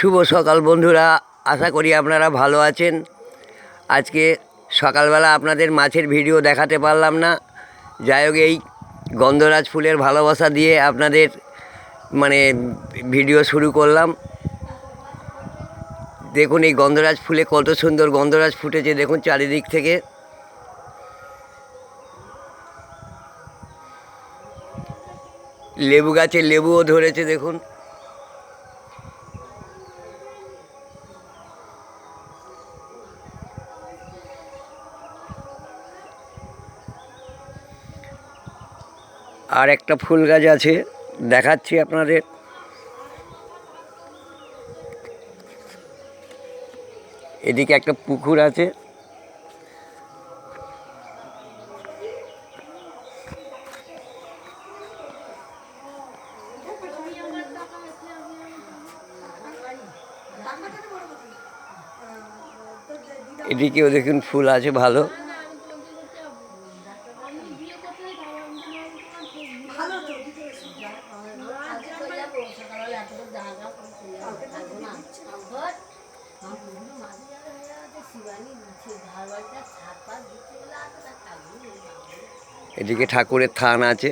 শুভ সকাল বন্ধুরা, আশা করি আপনারা ভালো আছেন। আজকে সকালবেলা আপনাদের মাছের ভিডিও দেখাতে পারলাম না, যাই হোক এই গন্ধরাজ ফুলের ভালোবাসা দিয়ে আপনাদের ভিডিও শুরু করলাম। দেখুন এই গন্ধরাজ ফুলে কত সুন্দর গন্ধরাজ ফুটেছে, দেখুন চারিদিক থেকে। লেবু গাছে লেবুও ধরেছে দেখুন। আর একটা ফুল গাছ আছে, দেখাচ্ছি আপনাদের। এদিকে একটা পুকুর আছে। এদিকেও দেখুন ফুল আছে ভালো। এদিকে ঠাকুরের থান আছে।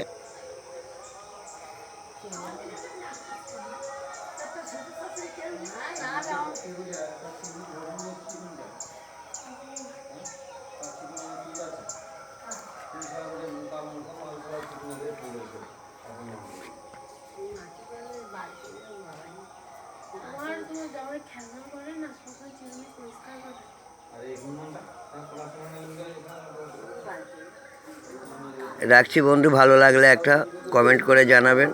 রাখছি বন্ধু, ভালো লাগলে একটা কমেন্ট করে জানাবেন।